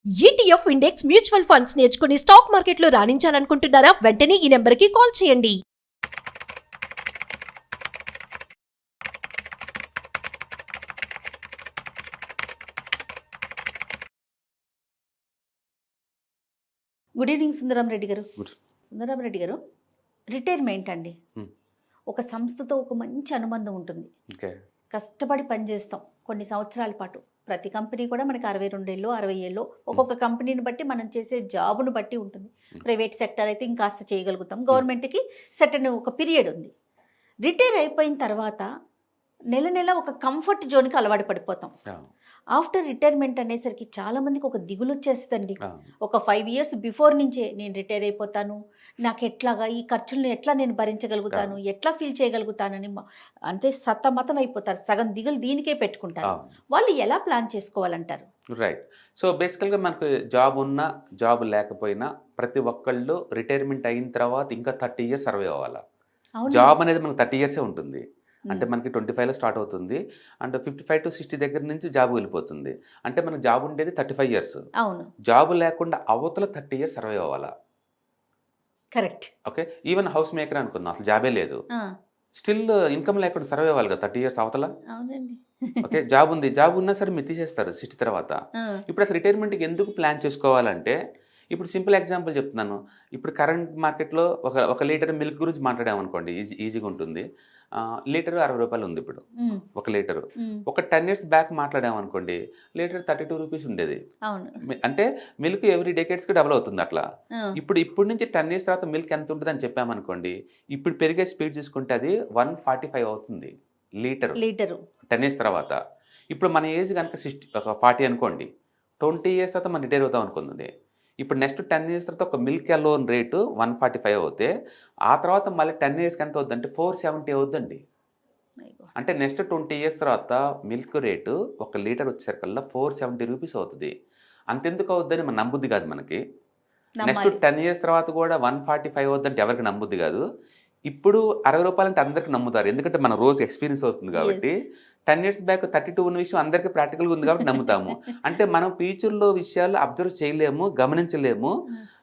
ETF index mutual funds నేర్చుకుని stock మార్కెట్లో రాణించాలనుకుంటున్నారా? వెంటనే ఈ నెంబర్కి కాల్ చేయండి. గుడ్ ఈవినింగ్ సుందరం రెడ్డి గారు. గుడ్. సుందరం రెడ్డి గారు, రిటైర్మెంట్ అండి. Hmm. ఒక సంస్థతో ఒక మంచి అనుబంధం ఉంటుంది. ఓకే. కష్టపడి పనిచేస్తాం కొన్ని సంవత్సరాల పాటు. ప్రతి కంపెనీ కూడా మనకి 62 ఏళ్ళు 60 ఏళ్ళు ఒక్కొక్క కంపెనీని బట్టి మనం చేసే జాబును బట్టి ఉంటుంది. ప్రైవేట్ సెక్టర్ అయితే ఇంకాస్త చేయగలుగుతాం, గవర్నమెంట్కి సెటన్ ఒక పీరియడ్ ఉంది. రిటైర్ అయిపోయిన తర్వాత నెల నెల ఒక కంఫర్ట్ జోన్కి అలవాటు పడిపోతాం. ఆఫ్టర్ రిటైర్మెంట్ అనేసరికి చాలామందికి ఒక దిగులు వచ్చేస్తుందండి. ఒక 5 ఇయర్స్ బిఫోర్ నుంచే నేను రిటైర్ అయిపోతాను, నాకు ఎట్లాగా ఈ ఖర్చులను ఎట్లా నేను భరించగలుగుతాను, ఎట్లా ఫీల్ చేయగలుగుతానని అంతే సతమతం అయిపోతారు. సగం దిగులు దీనికే పెట్టుకుంటారు. వాళ్ళు ఎలా ప్లాన్ చేసుకోవాలంటారు? రైట్. సో బేసికల్గా మనకు జాబ్ ఉన్నా జాబ్ లేకపోయినా ప్రతి ఒక్కళ్ళు రిటైర్మెంట్ అయిన తర్వాత ఇంకా 30 ఇయర్స్ సర్వే అవ్వాలి. జాబ్ అనేది మనకు 30 ఇయర్సే ఉంటుంది. అంటే మనకి 25లో స్టార్ట్ అవుతుంది, అండ్ 55 to 60 దగ్గర నుంచి జాబ్ వెళ్ళిపోతుంది. అంటే మనకు జాబ్ ఉండేది 35 ఇయర్స్. అవును. జాబ్ లేకుండా అవతల 30 ఇయర్స్ సర్వే అవ్వాలా. Correct. Okay. Even house maker అనుకుందాం, అసలు జాబే లేదు, స్టిల్ ఇన్కమ్ లేకుండా సర్వే అవ్వాలి కదా 30 ఇయర్స్ అవతల. అవునండి. ఓకే. జాబ్ ఉంది, జాబ్ ఉన్నా సరే మీరు తీసేస్తారు 60 తర్వాత. ఇప్పుడు అసలు రిటైర్మెంట్కి ఎందుకు ప్లాన్ చేసుకోవాలంటే, ఇప్పుడు సింపుల్ ఎగ్జాంపుల్ చెప్తున్నాను. ఇప్పుడు కరెంట్ మార్కెట్లో ఒక లీటర్ మిల్క్ గురించి మాట్లాడామనుకోండి, ఈజీగా ఉంటుంది. లీటర్ 60 రూపాయలు ఉంది ఇప్పుడు ఒక లీటరు. ఒక 10 ఇయర్స్ బ్యాక్ మాట్లాడామనుకోండి, లీటర్ 32 రూపీస్ ఉండేది. అంటే మిల్క్ ఎవ్రీ డెకేడ్స్కి డబుల్ అవుతుంది అట్లా. ఇప్పుడు నుంచి 10 ఇయర్స్ తర్వాత మిల్క్ ఎంత ఉంటుంది అని చెప్పామనుకోండి, ఇప్పుడు పెరిగే స్పీడ్ చూసుకుంటే అది 145 అవుతుంది లీటరు 10 ఇయర్స్ తర్వాత. ఇప్పుడు మన ఏజ్ కనుక 40 అనుకోండి, 20 ఇయర్స్ తర్వాత మనం రిటైర్ అవుతాం అనుకుంది. ఇప్పుడు నెక్స్ట్ 10 ఇయర్స్ తర్వాత ఒక మిల్క్ అలోన్ రేటు 145 అవుతే, ఆ తర్వాత మళ్ళీ 10 ఇయర్స్కి ఎంత అవుద్ది అంటే 470 అవుద్దండి. అంటే నెక్స్ట్ 20 ఇయర్స్ తర్వాత మిల్క్ రేటు ఒక లీటర్ వచ్చేసరికల్లా 470 రూపీస్ అవుతుంది. అంతెందుకు అవుద్దని మన నమ్ముద్ది కాదు మనకి. నెక్స్ట్ 10 ఇయర్స్ తర్వాత కూడా 145 అవుద్దంటే ఎవరికి నమ్ముద్ది కాదు. ఇప్పుడు 60 రూపాయలు అంటే అందరికి నమ్ముతారు, ఎందుకంటే మన రోజు ఎక్స్పీరియన్స్ అవుతుంది కాబట్టి. 10 ఇయర్స్ బ్యాక్ 32 ఉన్న విషయం అందరికీ ప్రాక్టికల్గా ఉంది కాబట్టి నమ్ముతాము. అంటే మనం ఫ్యూచర్లో విషయాలు అబ్జర్వ్ చేయలేము, గమనించలేము,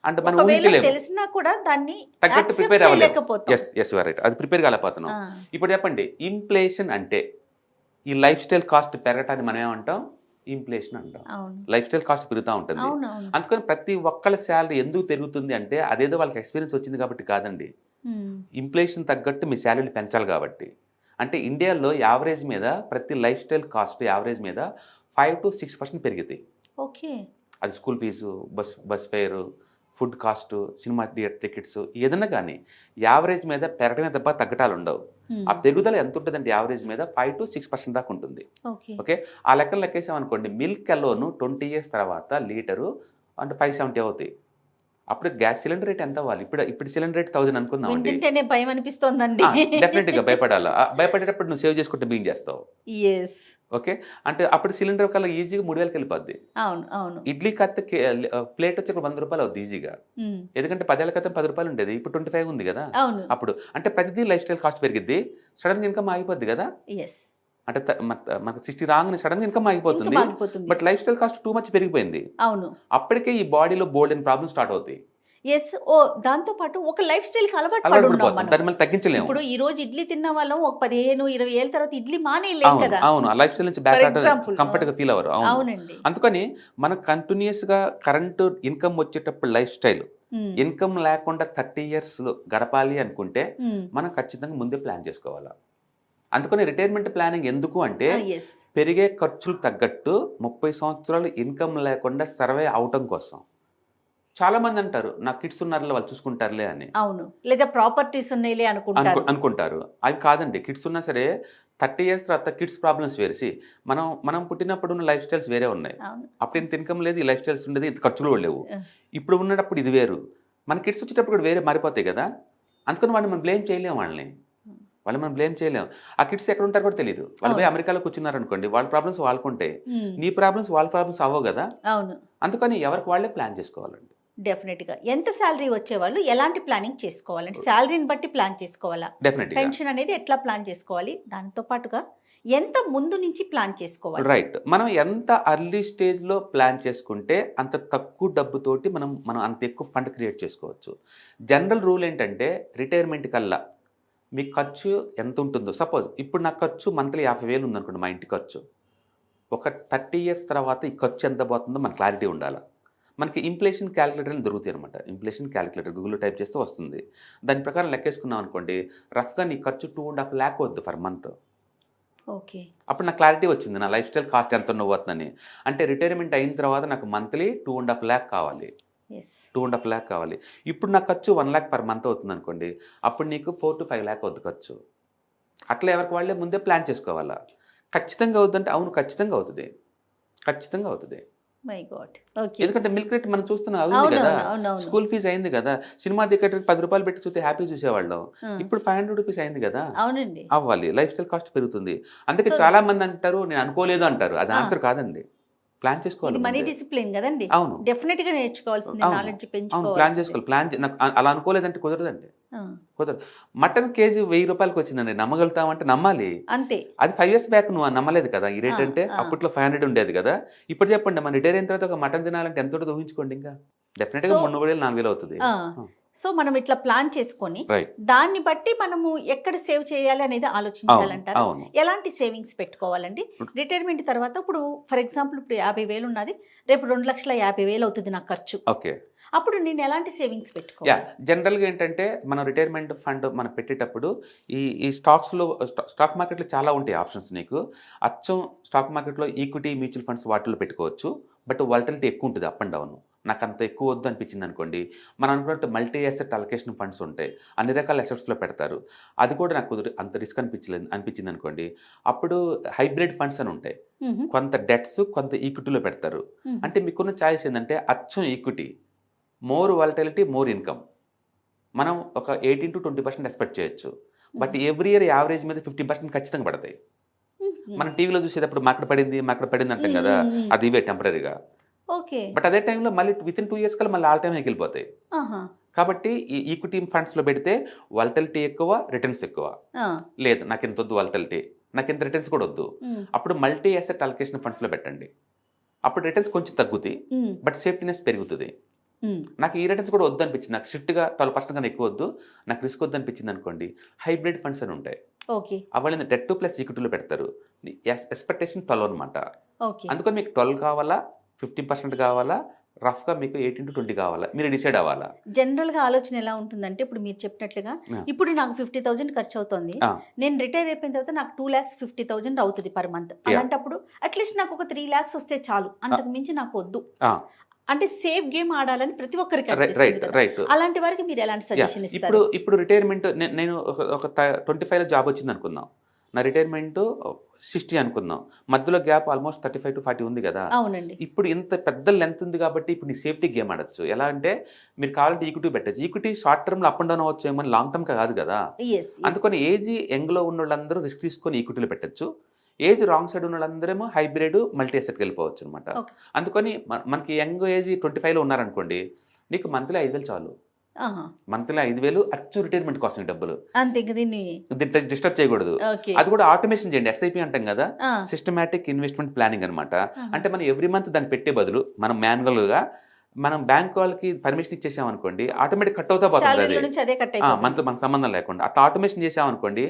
అంటే మనం ఊహించలేము, తెలిసినా కూడా దాన్ని తగ్గట్టు ప్రిపేర్ అవ్వలేము. ఎస్ రైట్, అది ప్రిపేర్ కాలేకపోతున్నాం. ఇప్పుడు చెప్పండి, ఇన్ఫ్లేషన్ అంటే ఈ లైఫ్ స్టైల్ కాస్ట్ పెరగటాన్ని మనం ఏమంటాం? ఇన్ఫ్లేషన్ అంటాం. లైఫ్ స్టైల్ కాస్ట్ పెరుగుతూ ఉంటుంది. అందుకని ప్రతి ఒక్కళ్ళ శాలరీ ఎందుకు పెరుగుతుంది అంటే అదేదో వాళ్ళకి ఎక్స్పీరియన్స్ వచ్చింది కాబట్టి కాదండి, ఇన్ఫ్లేషన్ తగ్గట్టు మీ శాలరీని పెంచాలి కాబట్టి. అంటే ఇండియాలో యావరేజ్ మీద ప్రతి లైఫ్ స్టైల్ కాస్ట్ యావరేజ్ మీద 5 to 6% పెరిగింది. ఓకే. అది school fee, bus fare, food cost, cinema theatre tickets, ఏదన్నా కానీ యావరేజ్ మీద పెరగడమే తప్ప తగ్గటాలు ఉండవు. ఆ పెరుగుదల ఎంత ఉంటుందంటే యావరేజ్ మీద 5 to 6% దాకా ఉంటుంది. ఓకే. ఆ లెక్కలు లెక్కేసామనుకోండి, మిల్క్ అలోను 20 ఇయర్స్ తర్వాత లీటరు అంటే 570 అవుతాయి. అప్పుడు గ్యాస్ సిలిండర్ రేట్ ఎంత అవ్వాలి? ఇప్పుడు సిలిండర్ రేట్ 1000 అనుకుందాం అండి. భయం అనిపిస్తోందండి. డెఫినెట్గా భయపడాలా. భయపడేటప్పుడు నువ్వు సేవ్ చేసుకుంటే బింగ్ చేస్తావు. ఓకే. అంటే అప్పుడు సిలిండర్ కల్లా ఈజీగా 3000కి వెళ్ళిపోద్ది. ఇడ్లీ కత్త ప్లేట్ వచ్చి 100 రూపాయలు అవుద్ది ఈజీగా. ఎందుకంటే 10 ఏళ్ల క్రితం 10 రూపాయలు ఉండేది, ఇప్పుడు 25 ఉంది కదా. అప్పుడు అంటే ప్రతిదీ లైఫ్ స్టైల్ కాస్ట్ పెరిగిద్ది, సడన్గా ఇన్కమ్ ఆగిపోద్ది కదా. అంటే మనకు 60 రాగానే సడన్గా ఇన్కమ్ ఆగిపోతుంది. But life style cost too much పెరిగిపోయింది. అప్పటికే ఈ బాడీలో బోల్డ్ అండ్ ప్రాబ్లమ్స్ స్టార్ట్ అవుతాయి. దాంతో పాటు ఒక లైఫ్ స్టైల్ అలవాటు తగ్గించలేము. ఇప్పుడు ఈ రోజు ఇడ్లీ తిన్న వాళ్ళం ఒక 15-20 ఏళ్ళ తర్వాత ఇడ్లీ మానేయలేం కదా. అవును, ఆ లైఫ్ స్టైల్ నుంచి కంఫర్ట్ గా ఫీల్ అవ్వరు. అవునండి. అందుకని మనం కంటిన్యూస్ గా కరెంటు ఇన్కమ్ వచ్చేటప్పుడు లైఫ్ స్టైల్, ఇన్కమ్ లేకుండా 30 ఇయర్స్ గడపాలి అనుకుంటే మనం ఖచ్చితంగా ముందే ప్లాన్ చేసుకోవాలి. అందుకని రిటైర్మెంట్ ప్లానింగ్ ఎందుకు అంటే, పెరిగే ఖర్చులు తగ్గట్టు 30 సంవత్సరాలు ఇన్కమ్ లేకుండా సర్వే అవటం కోసం. చాలా మంది అంటారు, నా కిడ్స్ ఉన్నారులే వాళ్ళు చూసుకుంటారులే అని. అవును, లేదా ప్రాపర్టీస్ ఉన్నాయిలే అనుకుంటారు. అవి కాదండి. కిడ్స్ ఉన్నా సరే 30 ఇయర్స్ తర్వాత కిడ్స్ ప్రాబ్లమ్స్ వేరేసి, మనం పుట్టినప్పుడు ఉన్న లైఫ్ స్టైల్స్ వేరే ఉన్నాయి. అప్పుడు ఇంత ఇన్కమ్ లేదు, ఈ లైఫ్ స్టైల్స్ ఉండేది, ఇంత ఖర్చులు లేవు. ఇప్పుడు ఉన్నప్పుడు ఇది వేరు, మన కిడ్స్ వచ్చేటప్పుడు కూడా వేరే మారిపోతాయి కదా. అందుకని మనం బ్లేమ్ చేయలేము వాళ్ళని మనం బ్లేమ్ చేయలేము. ఆ కిడ్స్ ఎక్కడ ఉంటారో కూడా తెలియదు. వాళ్ళు పోయి అమెరికాలో కూర్చున్నారు అనుకోండి, వాళ్ళ ప్రాబ్లమ్స్ వాళ్ళకుంటాయి, నీ ప్రాబ్లమ్స్ వాళ్ళ ప్రాబ్లమ్స్ అవ్వవు కదా. అందుకని ఎవరికి వాళ్ళే ప్లాన్ చేసుకోవాలండి. డెఫినెట్గా. ఎంత శాలరీ వచ్చేవాళ్ళు ఎలాంటి ప్లానింగ్ చేసుకోవాలంటే, శాలరీని బట్టి ప్లాన్ చేసుకోవాలా, పెన్షన్ అనేది ఎట్లా ప్లాన్ చేసుకోవాలి, దాంతో పాటుగా ఎంత ముందు నుంచి ప్లాన్ చేసుకోవాలి? రైట్. మనం ఎంత అర్లీ స్టేజ్లో ప్లాన్ చేసుకుంటే అంత తక్కువ డబ్బుతోటి మనం అంత ఎక్కువ ఫండ్ క్రియేట్ చేసుకోవచ్చు. జనరల్ రూల్ ఏంటంటే రిటైర్మెంట్ కల్లా మీ ఖర్చు ఎంత ఉంటుందో, సపోజ్ ఇప్పుడు నా ఖర్చు మంత్లీ 50,000 ఉందనుకోండి మా ఇంటి ఖర్చు. ఒక 30 ఇయర్స్ తర్వాత ఈ ఖర్చు ఎంత పోతుందో మన క్లారిటీ ఉండాలి. మనకి ఇన్ఫ్లేషన్ క్యాలిక్యులేటర్ అని దొరుకుతాయి అనమాట. ఇన్ఫ్లేషన్ క్యాలిక్యులేటర్ గూగుల్లో టైప్ చేస్తే వస్తుంది. దాని ప్రకారం లెక్కేసుకున్నాం అనుకోండి, రఫ్గా నీ ఖర్చు 2.5 lakh వద్దు ఫర్ మంత్. ఓకే. అప్పుడు నాకు క్లారిటీ వచ్చింది నా లైఫ్ స్టైల్ కాస్ట్ ఎంత ఉండబోతుందని. అంటే రిటైర్మెంట్ అయిన తర్వాత నాకు మంత్లీ 2.5 lakh కావాలి. 2.5 lakh కావాలి. ఇప్పుడు నా ఖర్చు 1 lakh పర్ మంత్ అవుతుంది అనుకోండి, అప్పుడు నీకు 4 to 5 lakh వద్దు ఖర్చు. అట్లా ఎవరికి వాళ్ళే ముందే ప్లాన్ చేసుకోవాలా. ఖచ్చితంగా అవుతుందంటే అవును, ఖచ్చితంగా అవుతుంది, ఖచ్చితంగా అవుతుంది. My God. ఓకే. ఎందుకంటే మిల్క్ రేట్ మనం చూస్తున్నాం అవుతుంది కదా, స్కూల్ ఫీజు అయింది కదా, సినిమా టికెట్ 10 రూపాయలు పెట్టి చూస్తే హ్యాపీ చూసేవాళ్ళం, ఇప్పుడు 500 రూపీస్ అయింది కదా. అవునండి. అవ్వాలి, లైఫ్ స్టైల్ కాస్ట్ పెరుగుతుంది. అందుకే So- చాలా మంది అంటారు నేను అనుకోలేదు అంటారు. అది ఆన్సర్ కాదండి, ప్లాన్ చేసుకోవాలి. ఇది మనీ ముందే. డిసిప్లిన్ కదండి. అవును డెఫినెట్ గా నేర్చుకోవాల్సింది, అవును. నాలెడ్జ్ అవును, పెంచుకోవాలి. ప్లాన్ చేసుకోవాలి. నాకు అలా అనుకోలేదంటే కుదరదండి, కుదరదు. మటన్ కేజీ 1000 రూపాయలకి వచ్చిందండి, నమ్మగలుగుతామంటే నమ్మాలి. అంతే. అది 5 years బ్యాక్ నువ్వు నమ్మలేదు కదా ఈ రేట్ అంటే. ఆ. అప్పట్లో 500 ఉండేది కదా. ఇప్పుడు చెప్పండి, మన రిటైర్ అయిన తర్వాత ఒక మటన్ తినాలంటే ఎంత ఉంటుందో ఊహించుకోండి. ఇంకా డెఫినెట్ గా So- 3,000 4,000 అవుతుంది. సో మనం ఇట్లా ప్లాన్ చేసుకొని రైట్. దాన్ని బట్టి మనము ఎక్కడ సేవ్ చేయాలి అనేది ఆలోచించాలంటారు. అవును. ఎలాంటి సేవింగ్స్ పెట్టుకోవాలండి రిటైర్మెంట్ తర్వాత? ఇప్పుడు ఫర్ ఎగ్జాంపుల్ ఇప్పుడు 50,000 ఉన్నది, రేపు 2,50,000 అవుతుంది నా ఖర్చు. ఓకే. అప్పుడు నేను ఎలాంటి సేవింగ్స్ యా, పెట్టుకోవాలి? జనరల్గా ఏంటంటే మనం రిటైర్మెంట్ ఫండ్ మనం పెట్టేటప్పుడు ఈ స్టాక్స్లో స్టాక్ మార్కెట్లో చాలా ఉంటాయి ఆప్షన్స్ నీకు. అచ్చం స్టాక్ మార్కెట్లో ఈక్విటీ మ్యూచువల్ ఫండ్స్ వాటిలో పెట్టుకోవచ్చు. బట్ వాలటిలిటీ ఎక్కువ ఉంటుంది, అప్ అండ్ డౌన్. నాకు అంత ఎక్కువ వద్దు అనిపించింది అనుకోండి, మనం అనుకున్నట్టు మల్టీ అసెట్ అలొకేషన్ ఫండ్స్ ఉంటాయి, అన్ని రకాల అసెట్స్లో పెడతారు. అది కూడా నాకు అంత రిస్క్ అనిపించింది అనుకోండి, అప్పుడు హైబ్రిడ్ ఫండ్స్ అని ఉంటాయి. కొంత డెట్స్ కొంత ఈక్విటీలో పెడతారు. అంటే మీకున్న ఛాయిస్ ఏంటంటే అచ్చం equity, more volatility, more income. మనం ఒక 18 to 20% ఎక్స్పెక్ట్ చేయొచ్చు. బట్ ఎవ్రీ ఇయర్ యావరేజ్ మీద 15% ఖచ్చితంగా పడతాయి. మనం టీవీలో చూసేటప్పుడు మార్కెట్ పడింది అంటాం కదా, అది ఇవే టెంపరీగా. ఓకే. బట్ అదే టైంలో మళ్ళీ వితిన్ 2 years కల్లా మళ్ళీ ఆల్ టైమ్ వెళ్ళిపోతాయి. కాబట్టి ఈ ఈక్విటీ ఫండ్స్లో పెడితే వాలటిలిటీ ఎక్కువ, రిటర్న్స్ ఎక్కువ. లేదు నాకు ఇంత వద్దు వాలటిలిటీ, నాకు ఇంత రిటర్న్స్ కూడా వద్దు, అప్పుడు మల్టీ అసెట్ అలొకేషన్ ఫండ్స్లో పెట్టండి. అప్పుడు రిటర్న్స్ కొంచెం తగ్గుతాయి, బట్ సేఫ్టీనెస్ పెరుగుతుంది. నాకు ఈ రిటర్న్స్ కూడా వద్దు అనిపించింది, నాకు స్ట్రిక్ట్గా 12% కన్నా ఎక్కువ వద్దు, నాకు రిస్క్ వద్దు అనిపించింది అనుకోండి, హైబ్రిడ్ ఫండ్స్ అని ఉంటాయి. ఓకే. అవన్నీ డెట్ ప్లస్ ఈక్విటీలో పెడతారు. ఎక్స్పెక్టేషన్ 12 అనమాట. ఓకే. అందుకని మీకు 12 కావాలా, 15% కావాలా, రఫ్గా మీకు 18 to 20 కావాలా, మీరు డిసైడ్ అవ్వాలా. జనరల్ గా ఆలోచన ఎలా ఉంటుందంటే, ఇప్పుడు మీరు చెప్పినట్లుగా ఇప్పుడు నాకు 50,000 ఖర్చు అవుతుంది, నేను రిటైర్ అయిపోయిన తర్వాత నాకు 2,50,000 అవుతుంది పర్ మంత్. అలాంటప్పుడు అట్లీస్ట్ నాకు ఒక 3 lakhs వస్తే చాలు, అంతకు మించి నాకు వద్దు. అంటే సేఫ్ గేమ్ ఆడాలని ప్రతి ఒక్కరికి అనిపిస్తుంది కదా. రైట్. అలాంటి వారికి మీరు ఎలాంటి సజెషన్ ఇస్తారు? ఇప్పుడు రిటైర్మెంట్ నేను ఒక 25లో జాబ్ వచ్చింది అనుకుందాం, నా రిటైర్మెంట్ 60 అనుకుందాం, మధ్యలో గ్యాప్ ఆల్మోస్ట్ 35 to 40 ఉంది కదా. అవునండి. ఇప్పుడు ఇంత పెద్ద లెంత్ ఉంది కాబట్టి ఇప్పుడు నీ సేఫ్టీ గేమ్ ఆడొచ్చు. ఎలా అంటే మీరు కావాలంటే ఈక్విటీ పెట్టచ్చు. ఈక్విటీ షార్ట్ టర్మ్లో అప్ అండ్ డౌన్ అవ్వచ్చు, ఏమని లాంగ్ టర్మ్ కాదు కదా. అందుకని ఏజ్ యంగ్లో ఉన్న వాళ్ళందరూ రిస్క్ తీసుకొని ఈక్విటీలో పెట్టచ్చు. ఏజ్ రాంగ్ సైడ్ ఉన్న వాళ్ళందరేమో హైబ్రిడ్ మల్టీ అసెట్కి వెళ్ళిపోవచ్చు అనమాట. అందుకని మనకి యంగ్ ఏజ్ 25లో ఉన్నారనుకోండి, నీకు మంత్లీ 5,000 చాలు. మంత్లీ 5,000 అచ్చు రిటైర్మెంట్ కోసం ఈ డబ్బులు. అంతే, దీన్ని డిస్టర్బ్ చేయకూడదు. అది కూడా ఆటోమేషన్ చేయండి. SIP అంటాం కదా, సిస్టమాటిక్ ఇన్వెస్ట్మెంట్ ప్లానింగ్ అనమాట. అంటే మనం ఎవ్రీ మంత్ దాన్ని పెట్టే బదులు మనం మాన్యువల్గా మనం బ్యాంక్ వాళ్ళకి పర్మిషన్ ఇచ్చేసాం అనుకోండి, ఆటోమేటిక్ కట్ అవుతా పోతుంది. అది మనతో మనకు సంబంధం లేకుండా అట్లా ఆటోమేషన్ చేసాం అనుకోండి,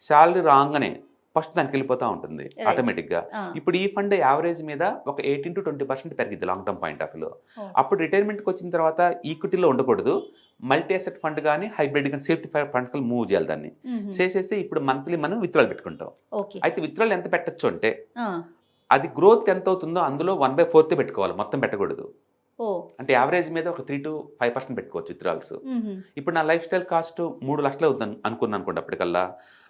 శాలరీ రాగానే ఫస్ట్ దానికి వెళ్ళిపోతూ ఉంటుంది ఆటోమేటిక్గా. ఇప్పుడు ఈ ఫండ్ యావరేజ్ మీద ఒక 18 to 20% పెరిగింది లాంగ్ టర్మ్ పాయింట్ ఆఫ్ వ్యూలో. అప్పుడు రిటైర్మెంట్కి వచ్చిన తర్వాత ఈక్విటీలో ఉండకూడదు, మల్టీ అసెట్ ఫండ్ కానీ హైబ్రిడ్ కానీ సేఫ్టీ ఫండ్స్ మూవ్ చేయాలి. దాన్ని చేసేసి ఇప్పుడు మంత్లీ మనం విత్డ్రాల్ పెట్టుకుంటాం. అయితే విత్డ్రాల్ ఎంత పెట్టచ్చు అంటే అది గ్రోత్ ఎంత అవుతుందో అందులో 1/4 పెట్టుకోవాలి, మొత్తం పెట్టకూడదు. అంటే యావరేజ్ మీద ఒక 3 to 5% పెట్టుకోవచ్చు విత్డ్రాల్స్. ఇప్పుడు నా లైఫ్ స్టైల్ కాస్ట్ 3 లక్షలు అవుతుంది అనుకున్నాను అనుకోండి, అప్పటికల్లా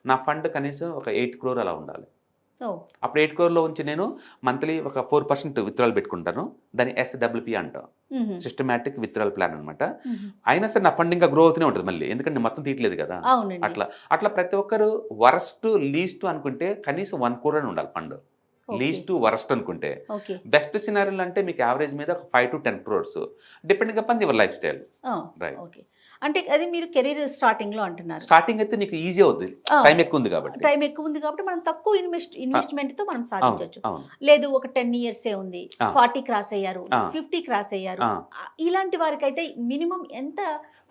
నా ఫండ్ కనీసం ఒక 8 crore అలా ఉండాలి. అప్పుడు 8 crore ఉంచి నేను మంత్లీ ఒక 4% విత్డ్రాల్ పెట్టుకుంటాను. దాన్ని SWP అంటాం, సిస్టమాటిక్ విత్డ్రాల్ ప్లాన్ అనమాట. అయినా సరే నా ఫండ్ ఇంకా గ్రో అవుతూనే ఉంటుంది మళ్ళీ, ఎందుకంటే మొత్తం తీయట్లేదు కదా. అట్లా ప్రతి ఒక్కరు వరస్ట్ లీస్ట్ అనుకుంటే కనీసం 1 crore అని ఉండాలి ఫండ్. లీస్ట్ టు వరస్ట్ అనుకుంటే. బెస్ట్ సినారీలు అంటే మీకు యావరేజ్ మీద ఒక 5 to 10 crores depending upon your life style. Okay. అంటే అది మీరు కెరీర్ స్టార్టింగ్ లో అంటున్నారు. స్టార్టింగ్ అయితే నీకు ఈజీ అవుతుంది, ఆ, టైం ఎక్కువ ఉంది కాబట్టి. టైం ఎక్కువ ఉంది కాబట్టి మనం తక్కువ ఇన్వెస్ట్మెంట్ తో మనం అవును సాధించవచ్చు. అవును లేదు ఒక 10 years ఉంది, ఆ. 40 క్రాస్ అయ్యారు, ఆ. 50 క్రాస్ అయ్యారు, ఆ. ఇలాంటి వారికి అయితే మినిమం ఎంత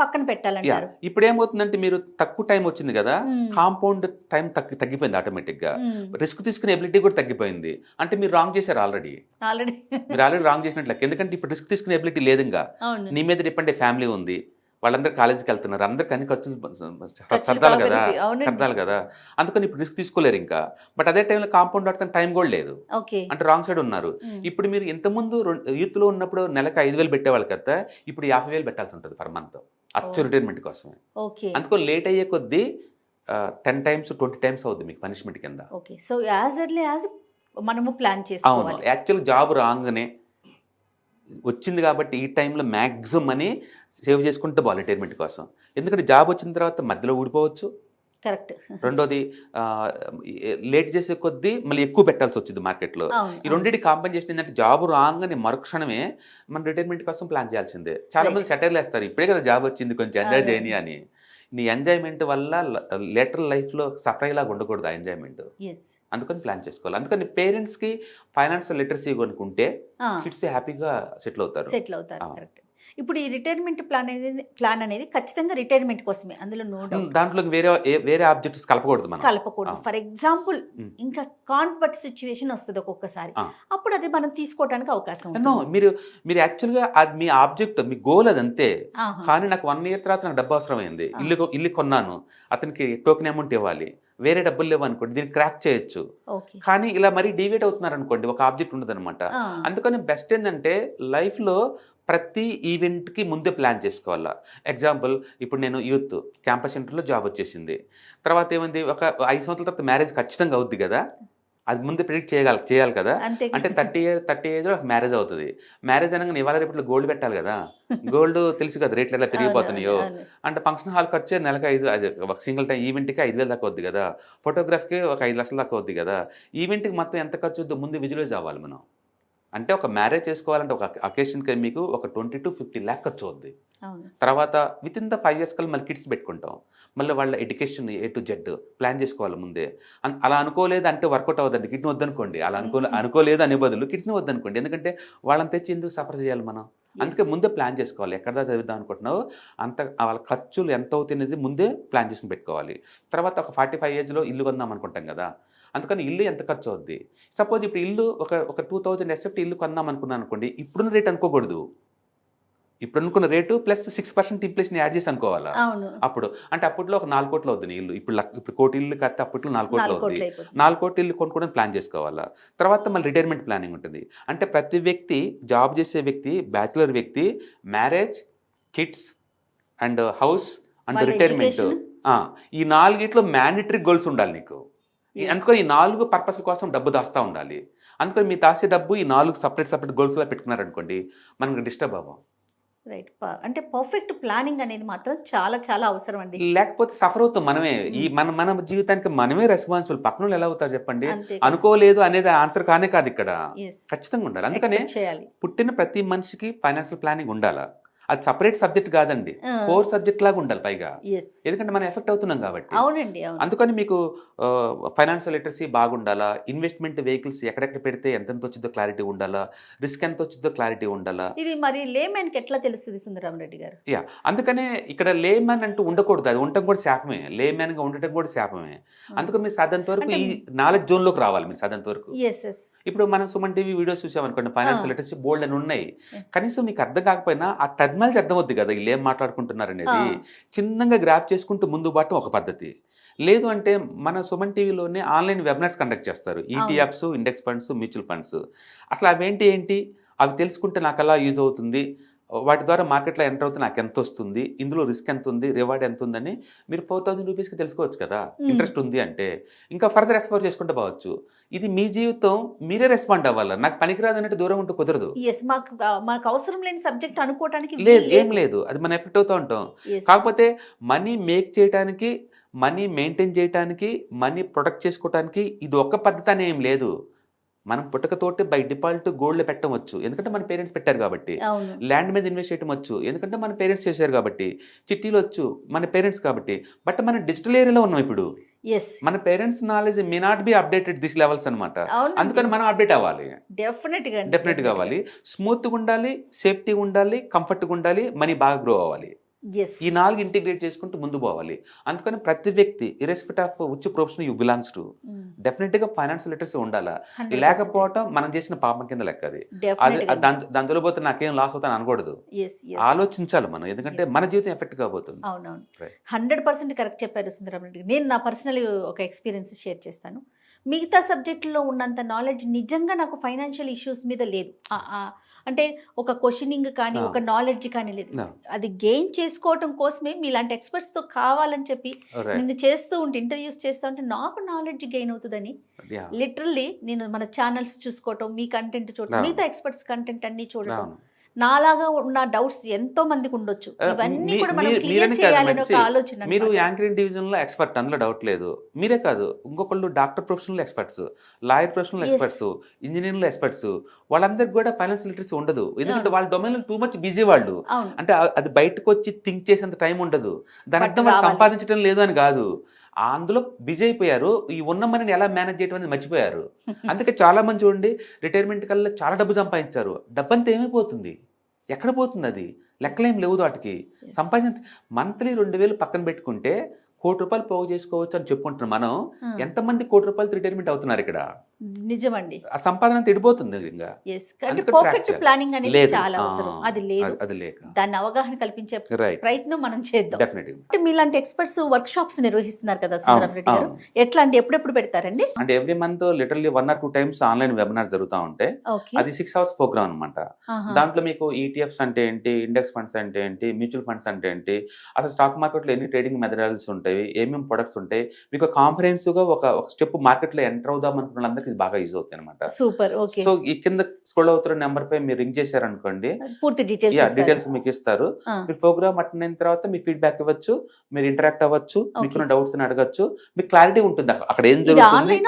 పక్కన యా, పెట్టాలంటారు? ఇప్పుడు ఏమవుతుందంటే మీరు తక్కువ టైం వచ్చింది కదా, మ్మ్. కాంపౌండ్ టైం తగ్గిపోయింది ఆటోమేటిక్ గా, మ్మ్. రిస్క్ తీసుకునే ఎబిలిటీ కూడా తగ్గిపోయింది. అంటే మీరు రాంగ్ చేశారు ఆల్రెడీ, ఆల్రెడీ మీరు ఆల్రెడీ రాంగ్ చేసినట్లు. ఎందుకంటే ఇప్పుడు రిస్క్ తీసుకునే ఎబిలిటీ లేదు, ఇంకా అవును. నీ మీద డిపెండ్ ఫ్యామిలీ ఉంది, వాళ్ళందరూ కాలేజీకి వెళ్తున్నారు, అందరికి అన్ని ఖర్చులు ఖర్చులు సర్దాలి బాగా కదా, పెరుగుతాయి. అవునండి. సర్దాలి కదా, అందుకని ఇప్పుడు రిస్క్ తీసుకోలేరు ఇంకా. బట్ అదే టైంలో కాంపౌండ్ ఆడుతున్న టైం కూడా లేదు, ఓకే. అంటే రాంగ్ సైడ్ ఉన్నారు. ఇప్పుడు మీరు ఇంతకుముందు యూత్ లో ఉన్నప్పుడు నెలకు 5,000 పెట్టేవాళ్ళు కదా, ఇప్పుడు 50,000 పెట్టాల్సి ఉంటుంది పర్ మంత్, అచ్చు ఓ. రిటైర్మెంట్ కోసమే. ఓకే. అందుకో లేట్ అయ్యే కొద్దీ 10 times 20 times అవుతుంది మీకు పనిష్మెంట్ కింద. Okay. So as early as మనము ప్లాన్ అవును, చేసుకోవాలి. యాక్చువల్ జాబ్ రాగానే వచ్చింది కాబట్టి ఈ టైంలో మ్యాక్సిమం మనీ సేవ్ చేసుకుంటే బాగా రిటైర్మెంట్ కోసం. ఎందుకంటే జాబ్ వచ్చిన తర్వాత మధ్యలో ఊడిపోవచ్చు, కరెక్ట్. రెండోది లేట్ చేసే కొద్దీ మళ్ళీ ఎక్కువ పెట్టాల్సి వచ్చింది మార్కెట్లో. ఈ రెండింటి కాంపెన్సేషన్ ఏంటంటే జాబ్ రాగానే మరుక్షణమే మన రిటైర్మెంట్ కోసం ప్లాన్ చేయాల్సిందే. చాలా మంది సెటైర్లు వేస్తారు, ఇప్పుడే కదా జాబ్ వచ్చింది కొంచెం ఎంజాయ్ చేయని అని. నీ ఎంజాయ్మెంట్ వల్ల లేటర్ లైఫ్లో సఫర్ అయ్యేలాగా ఉండకూడదు ఆ ఎంజాయ్మెంట్, అందుకని ప్లాన్ చేసుకోవాలి. అందుకని పేరెంట్స్కి ఫైనాన్షియల్ లిటరసీ కొనుక్కుంటే కిడ్స్ హ్యాపీగా సెటిల్ అవుతారు. సెటిల్ అవుతారు. కరెక్ట్. ఇప్పుడు ఈ రిటైర్మెంట్ ప్లాన్ అనేది ఖచ్చితంగా రిటైర్మెంట్ కోసమే, అందులో నో డౌట్. దాంట్లో వేరే ఆబ్జెక్ట్స్ కలపకూడదు మనం, కలపకూడదు. ఫర్ ఎగ్జాంపుల్ మ్మ్. ఇంకా కాన్వర్ట్ సిచ్యువేషన్ వస్తుంది ఒక్కొక్కసారి, ఆ. అప్పుడు అది మనం తీసుకోవడానికి అవకాశం నో, ఉంటుంది. మీరు యాక్చువల్గా అది మీ ఆబ్జెక్ట్, మీ గోల్ అదంతే. ఆహా. కానీ నాకు 1 year తర్వాత నాకు డబ్బు అవసరమైంది, ఆ. ఇల్లు కొన్నాను, అతనికి టోకెన్ అమౌంట్ ఇవ్వాలి, వేరే డబ్బులు లేవు అనుకోండి, దీన్ని క్రాక్ చేయొచ్చు. ఓకే. కానీ ఇలా మరీ డీవియేట్ అవుతున్నారు అనుకోండి, ఒక ఆబ్జెక్ట్ ఉండదు అనమాట. ఆ. అందుకని బెస్ట్ ఏంటంటే లైఫ్లో ప్రతి ఈవెంట్కి ముందే ప్లాన్ చేసుకోవాలా. ఎగ్జాంపుల్, ఇప్పుడు నేను యూత్ క్యాంపస్ ఇంటర్లో జాబ్ వచ్చేసింది, తర్వాత ఏమైంది, ఒక 5 సంవత్సరాల తర్వాత మ్యారేజ్ ఖచ్చితంగా అవుద్ది కదా, అది ముందే ప్రిడిక్ట్ చేయాలి కదా. అంతే. అంటే 30 ఏజ్లో మ్యారేజ్ అవుతుంది. మ్యారేజ్ అనగానే ఇవాళ రేపట్లో గోల్డ్ పెట్టాలి కదా, గోల్డ్ తెలుసు కదా రేట్లు ఎలా పెరిగిపోతున్నాయో. అంటే ఫంక్షన్ హాల్ ఖర్చే నెలకు 5, అదే ఒక సింగిల్ టైం ఈవెంట్కి 5,000 దాకా అవుద్ది కదా, ఫోటోగ్రాఫ్కి ఒక 5 లక్షల దాకా అవుద్ది కదా. ఈవెంట్కి మొత్తం ఎంత ఖర్చు అవుద్దో ముందు విజువలైజ్ అవ్వాలి మనం. అంటే ఒక మ్యారేజ్ చేసుకోవాలంటే ఒక అకేషన్కి మీకు ఒక 20 to 50 lakh ఖర్చు అవుద్ది. అవును. తర్వాత విత్ ఇన్ ద 5 years కల్లా మళ్ళీ కిడ్స్ పెట్టుకుంటాం, మళ్ళీ వాళ్ళ education A to Z plan చేసుకోవాలి ముందే. అలా అనుకోలేదు అంటే వర్కౌట్ అవ్వదండి. కిడ్ని వద్దనుకోండి, అలా అనుకోలేదు అనే బదులు కిడ్స్ని వద్దనుకోండి, ఎందుకంటే వాళ్ళని తెచ్చి ఎందుకు సఫర్ చేయాలి మనం. అందుకే ముందే ప్లాన్ చేసుకోవాలి, ఎక్కడ దాకా చదివిద్దాం అనుకుంటున్నావు అంత వాళ్ళ ఖర్చులు ఎంత అవుతున్నది ముందే ప్లాన్ చేసుకుని పెట్టుకోవాలి. తర్వాత ఒక 45 ఏజ్లో ఇల్లు కొందాం అనుకుంటాం కదా, అందుకని ఇల్లు ఎంత ఖర్చు అవుద్ది. సపోజ్ ఇప్పుడు ఇల్లు ఒక 2,000 ఎస్ఎఫ్టీ ఇల్లు కొందాం అనుకున్నాను అనుకోండి, ఇప్పుడున్న రేట్ అనుకోకూడదు, ఇప్పుడు అనుకున్న రేటు ప్లస్ 6% ఇన్ఫ్లేషన్ యాడ్ చేసి అనుకోవాలా. అవును. అప్పుడు అంటే అప్పట్లో ఒక 4 కోట్లు అవుతుంది ఇల్లు, ఇప్పుడు కోటి ఇల్లు కడితే అప్పట్లో 4 కోట్లు 4 అవుతుంది. కోట్లు అయిపోతుంది. 4 కోట్ల ఇల్లు కొనుక్కోవడానికి ప్లాన్ చేసుకోవాలా. తర్వాత మళ్ళీ రిటైర్మెంట్ ప్లానింగ్ ఉంటుంది. అంటే ప్రతి వ్యక్తి, జాబ్ చేసే వ్యక్తి, బ్యాచులర్ వ్యక్తి, marriage, kids and house and వాళ్ళ రిటైర్మెంట్, education. ఈ 4 మ్యాండేటరీ గోల్స్ ఉండాలి నీకు. Yes. అందుకని ఈ 4 పర్పస్ కోసం డబ్బు దాస్తూ ఉండాలి. అందుకని మీ దాసే డబ్బు ఈ 4 సపరేట్ గోల్స్లో పెట్టుకున్నారనుకోండి, మనకు డిస్టర్బ్ అవ్వం. రైట్. అంటే పర్ఫెక్ట్ ప్లానింగ్ అనేది మాత్రం చాలా చాలా అవసరం అండి. లేకపోతే సఫర్ అవుతాం మనమే. ఈ మన జీవితానికి మనమే రెస్పాన్సిబుల్. పక్కన వాళ్ళు ఎలా అవుతారు చెప్పండి. అంతే. అనుకోలేదు అనేది ఆన్సర్ కానే కాదు ఇక్కడ, Yes. ఖచ్చితంగా ఉండాలి. అందుకనే Expect చేయాలి. పుట్టిన ప్రతి మనిషికి ఫైనాన్షియల్ ప్లానింగ్ ఉండాలా. అది సపరేట్ సబ్జెక్ట్ కాదండి, ఆ. కోర్ సబ్జెక్ట్ లాగా ఉండాలి పైగా, Yes. ఎందుకంటే మనం ఎఫెక్ట్ అవుతున్నాం కాబట్టి. అవునండి. అవును. అందుకని మీకు ఫైనాన్షియల్ లిటరసీ బాగుండాలా, ఇన్వెస్ట్మెంట్ వెహికల్స్ ఎక్కడెక్కడ పెడితే ఎంతెంత వచ్చిందో క్లారిటీ ఉండాలా, రిస్క్ ఎంత వచ్చిందో క్లారిటీ ఉండాలా. ఇది మరి లేమెన్కి ఎట్లా తెలుస్తుంది సుందరామరెడ్డి గారు? యా, అందుకనే ఇక్కడ లేమ్యాన్ అంటూ ఉండకూడదు, అది ఉండటం కూడా శాపమే, లేమ్యాన్గా ఉండటం కూడా శాపమే. అందుకని మీరు సాధ్యంత వరకు ఈ నాలెడ్జ్ జోన్లోకి రావాలి. మీరు సాధ్యంత వరకు ఎస్ ఎస్. ఇప్పుడు మనం సుమన్ టీవీ వీడియోస్ చూసామనుకోండి, ఫైనాన్షియల్ లిటరసీ బోల్డ్ అని ఉన్నాయి, కనీసం మీకు అర్థం కాకపోయినా ఆ టర్మినాలజీ అర్థం అవుద్ది కదా, వీళ్ళు ఏం మాట్లాడుకుంటున్నారు అనేది. చిన్నగా గ్రాప్ చేసుకుంటూ ముందు బాటం ఒక పద్ధతి. లేదు అంటే మన సుమన్ టీవీలోనే ఆన్లైన్ వెబినార్స్ కండక్ట్ చేస్తారు, ETFs, index funds, mutual funds. అసలు అవేంటి అవి తెలుసుకుంటే నాకు అలా యూజ్ అవుతుంది, వాటి ద్వారా మార్కెట్లో ఎంటర్ అవుతుంది, నాకు ఎంత వస్తుంది, ఇందులో రిస్క్ ఎంత ఉంది, రివార్డ్ ఎంత ఉందని మీరు 4,000 రూపీస్కి తెలుసుకోవచ్చు కదా. ఇంట్రెస్ట్ ఉంది అంటే ఇంకా ఫర్దర్ ఎక్స్ప్లోర్ చేసుకుంటూ పోవచ్చు. ఇది మీ జీవితం, మీరే రెస్పాండ్ అవ్వాలి. నాకు పనికిరాదు అన్నట్టు దూరం ఉంటూ కుదరదు. ఎస్. మాకు అవసరం లేని సబ్జెక్ట్ అనుకోవడానికి లేదు, ఏం లేదు, అది మనం ఎఫెక్ట్ అవుతూ ఉంటాం. కాకపోతే మనీ మేక్ చేయడానికి, మనీ మెయింటైన్ చేయడానికి, మనీ ప్రొటెక్ట్ చేసుకోవడానికి ఇది ఒక్క పద్ధతి అని ఏం లేదు. మనం పుట్టకతోటి బై డిఫాల్ట్ గోల్డ్ పెట్టవచ్చు, ఎందుకంటే మన పేరెంట్స్ పెట్టారు కాబట్టి. అవును. ల్యాండ్ మీద ఇన్వెస్ట్ చేయడం వచ్చు, ఎందుకంటే మన పేరెంట్స్ చేశారు కాబట్టి. చిట్టీలు వచ్చు, మన పేరెంట్స్ కాబట్టి. బట్ మనం డిజిటల్ ఏరియాలో ఉన్నాం ఇప్పుడు. ఎస్, మన parents knowledge may not be updated this levels అనమాట. అవును, అందుకని మనం అప్డేట్ అవ్వాలి, డెఫినెట్గా డెఫినెట్గా అవ్వాలి. స్మూత్గా ఉండాలి, సేఫ్టీగా ఉండాలి, కంఫర్ట్గా ఉండాలి, మనీ బాగా గ్రో అవ్వాలి. ఎస్, ఈ 4 ఇంటిగ్రేట్ చేసుకుంటూ ముందు పోవాలి. అందుకని ప్రతి వ్యక్తి irrespective of which profession you belongs to, డెఫినెట్గా ఫైనాన్షియల్ లిటరసీ ఉండాలా. లేకపోవటం మనం చేసిన పాపం కింద లెక్క. అది దాని పోతే నాకేం లాస్ అవుతాను అనకూడదు, ఆలోచించాలి మనం, ఎందుకంటే మన జీవితం ఎఫెక్ట్ కాబోతుంది. అవునవును, 100% కరెక్ట్ చెప్పారు సుందరం రెడ్డి. నేను నా పర్సనల్ ఒక ఎక్స్పీరియన్స్ షేర్ చేస్తాను. మిగతా సబ్జెక్టులో ఉన్నంత నాలెడ్జ్ నిజంగా నాకు ఫైనాన్షియల్ ఇష్యూస్ మీద లేదు. అంటే ఒక క్వశ్చనింగ్ కానీ ఒక నాలెడ్జ్ కానీ లేదు. అది గెయిన్ చేసుకోవటం కోసమే మీలాంటి ఎక్స్పర్ట్స్తో కావాలని చెప్పి నేను చేస్తూ ఉంటే, ఇంటర్వ్యూస్ చేస్తూ ఉంటే నాకు నాలెడ్జ్ గెయిన్ అవుతుందని లిటరల్లీ నేను మన ఛానల్స్ చూసుకోవటం, మీ కంటెంట్ చూడటం, మిగతా ఎక్స్పర్ట్స్ కంటెంట్ అన్ని చూడటం, నాలాగా ఉన్న డౌట్స్ ఎంతో మందికి ఉండొచ్చు. ఇవన్నీ కూడా మనం క్లియర్ చేయాలని ఒక ఆలోచన. మీరు యాంకరింగ్ డివిజన్ లో ఎక్స్పర్ట్, అందులో డౌట్ లేదు. మీరే కాదు, ఇంకొకళ్ళు doctor professional experts, lawyer professional experts, engineering experts, వాళ్ళందరికీ కూడా ఫైనాన్షియల్ లిటరసీ ఉండదు. ఎందుకంటే వాళ్ళ డొమైన్ టూ మచ్ బిజీ వాళ్ళు. అంటే అది బయటకు వచ్చి థింక్ చేసేంత టైం ఉండదు. దాని అర్థం వాళ్ళు సంపాదించడం లేదు అని కాదు, అందులో బిజీ అయిపోయారు. ఈ ఉన్న మనీని ఎలా మేనేజ్ చేయడం అనేది మర్చిపోయారు. అందుకే చాలా మంది చూడండి రిటైర్మెంట్ కల్లా చాలా డబ్బు సంపాదించారు. డబ్బు అంతా ఏమైపోతుంది, ఎక్కడ పోతుంది, అది లెక్కలేం లేవు వాటికి. సంపాదించిన మంత్లీ 2,000 పక్కన పెట్టుకుంటే ₹1,00,00,000 పోగు చేసుకోవచ్చు అని చెప్పుకుంటున్నాం మనం. ఎంతమంది ₹1,00,00,000 రిటైర్మెంట్ అవుతున్నారు ఇక్కడ? నిజమండి. ఆ సంపాదన అంతా ఎడిపోతుంది. పర్ఫెక్ట్ ప్లానింగ్ అనేది చాలా అవసరం. అది లేదు, అది లేక దాన్ని అవగాహన కల్పించే ప్రయత్నం మనం చేద్దాం. అంటే మీలాంటి ఎక్స్పర్ట్స్ వర్క్ షాప్స్ నిర్వహిస్తున్నారు కదా సుందరం రెడ్డి గారు, ఎట్లా అంటే ఎప్పుడెప్పుడు పెడతారండి? అంటే every month literally 1 or 2 times online webinar జరుగుతూ ఉంటాయి. అది 6 hours ప్రోగ్రామ్ అనమాట. దాంట్లో మీకు ఈటీఎఫ్స్ అంటే ఏంటి, ఇండెక్స్ ఫండ్స్ అంటే ఏంటి, మ్యూచువల్ ఫండ్స్ అంటే ఏంటి, అసలు స్టాక్ మార్కెట్ లో ఎన్ని ట్రేడింగ్ మెథడాలజీస్ ఉంటాయి, ఏమేమి ప్రొడక్ట్స్ ఉంటాయి, మీకు కాంప్రహెన్సివ్ గా ఒక స్టెప్ మార్కెట్ లో ఎంటర్ అవుదాం అనుకున్న వాళ్ళందరికీ ఇది బాగా యూజ్ అవుతాయి అనమాట. సూపర్. ఓకే. సో ఈ కింద స్క్రోల్ అవుతున్న నెంబర్ పై మీరు రింగ్ చేశారనుకోండి, పూర్తి డీటెయిల్స్ మీకు ఇస్తారు. మీరు ప్రోగ్రామ్ అటెండ్ అయిన తర్వాత మీ ఫీడ్బ్యాక్ ఇవ్వచ్చు, మీరు ఇంటరాక్ట్ అవ్వచ్చు, మీకున్న డౌట్స్ అని అడగచ్చు, మీకు క్లారిటీ ఉంటుంది అక్కడ ఏం జరుగుతుంది.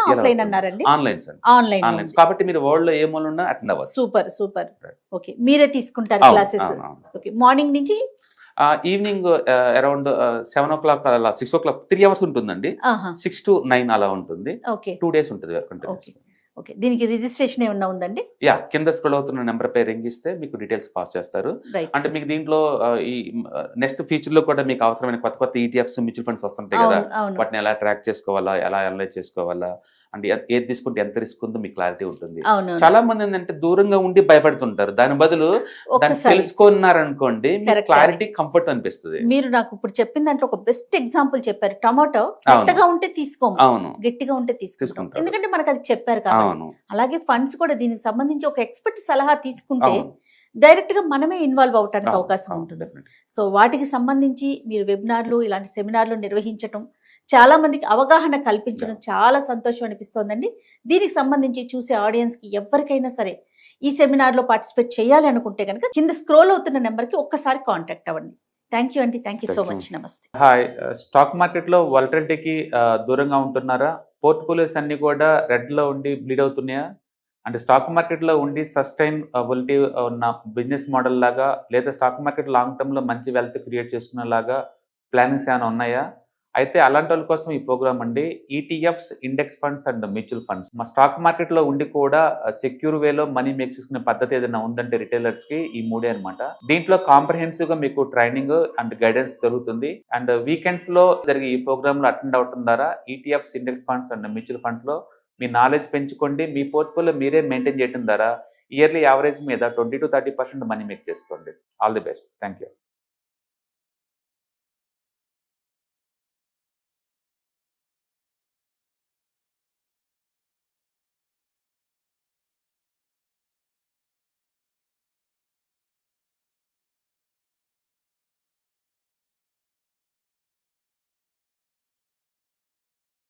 ఆన్లైన్ కాబట్టి మీరు వరల్డ్ లో ఏ మూల ఉన్నా అటెండ్ అవ్వచ్చు. Super super. ఓకే, మీరే తీసుకుంటారు క్లాసెస్? ఓకే, మార్నింగ్ నుంచి ఈవినింగ్ అరౌండ్ 7 o'clock అలా 6 o'clock 3 hours ఉంటుందండి. 6 to 9 అలా ఉంటుంది. 2 days ఉంటుంది. ఓకే, దీనికి రిజిస్ట్రేషన్ ఏమన్నా ఉందండి? కింద స్క్రోల్ అవుతున్న నెంబర్ పై రింగ్ ఇస్తే మీకు డీటెయిల్స్ పాస్ చేస్తారు. అంటే మీకు దీంట్లో ఈ నెక్స్ట్ ఫ్యూచర్ లో కూడా మీకు అవసరమైన కొత్త కొత్త ఈటీఎఫ్స్, మ్యూచువల్ ఫండ్స్ వస్తుంటాయి కదా, వాటిని ఎలా ట్రాక్ చేసుకోవాలా, ఎలా అనలైజ్ చేసుకోవాలా, అంటే ఏది తీసుకుంటే ఎంత రిస్క్ ఉందో మీకు క్లారిటీ ఉంటుంది. చాలా మంది ఏంటంటే దూరంగా ఉండి భయపడుతుంటారు, దాని బదులు దాన్ని తెలుసుకున్నారనుకోండి క్లారిటీ, కంఫర్ట్ అనిపిస్తుంది. మీరు నాకు ఇప్పుడు చెప్పిన దాంట్లో ఒక బెస్ట్ ఎగ్జాంపుల్ చెప్పారు. టమాటో మెత్తగా ఉంటే తీసుకోము, గట్టిగా ఉంటే తీసుకుంటాం, ఎందుకంటే మనకు అది చెప్పారు కాబట్టి. అలాగే ఫండ్స్ కూడా దీనికి సంబంధించి ఒక ఎక్స్పర్ట్ సలహా తీసుకుంటే డైరెక్ట్ గా మనమే ఇన్వాల్వ్ అవడానికి అవకాశం ఉంటుంది. సో వాటికి సంబంధించి మీరు వెబినార్లు, ఇలాంటి సెమినార్లు నిర్వహించడం, చాలా మందికి అవగాహన కల్పించడం చాలా సంతోషం అనిపిస్తోందండి. దీనికి సంబంధించి చూసే ఆడియన్స్ కి ఎవరికైనా సరే ఈ సెమినార్ లో పార్టిసిపేట్ చేయాలి అనుకుంటే కనుక కింద స్క్రోల్ అవుతున్న నెంబర్ కి ఒక్కసారి కాంటాక్ట్ అవ్వండి. థ్యాంక్ యూ అండి, థ్యాంక్ యూ సో మచ్. నమస్తే. హాయ్, స్టాక్ మార్కెట్ లో వాలటిలిటీకి దూరంగా ఉంటున్నారా? పోర్ట్ఫోలియోస్ అన్ని కూడా రెడ్ లో ఉండి బ్లీడ్ అవుతున్నాయా? అంటే స్టాక్ మార్కెట్ లో ఉండి సస్టైనబిలిటీ ఉన్న బిజినెస్ మోడల్ లాగా, లేదా స్టాక్ మార్కెట్ లాంగ్ టర్మ్ లో మంచి వెల్త్ క్రియేట్ చేసుకునేలాగా ప్లానింగ్స్ ఏమైనా ఉన్నాయా? అయితే అలాంటి వాళ్ళ కోసం ఈ ప్రోగ్రామ్ అండి. ETFs, index funds and mutual funds. మా స్టాక్ మార్కెట్ లో ఉండి కూడా సెక్యూర్ వేలో మనీ మేక్ చేసుకునే పద్ధతి ఏదైనా ఉందంటే రిటైలర్స్ కి ఈ 3 అనమాట. దీంట్లో కాంప్రహెన్సివ్ గా మీకు ట్రైనింగ్ అండ్ గైడెన్స్ జరుగుతుంది. అండ్ వీకెండ్స్ లో జరిగే ఈ ప్రోగ్రామ్ లో అటెండ్ అవడం ద్వారా ETFs, index funds and mutual funds లో మీ నాలెడ్జ్ పెంచుకోండి. మీ పోర్ట్ఫోలియో మీరే మెయింటైన్ చేయడం ద్వారా ఇయర్లీ యావరేజ్ మీద 20 to 30% మనీ మేక్ చేసుకోండి. All the best. Thank you.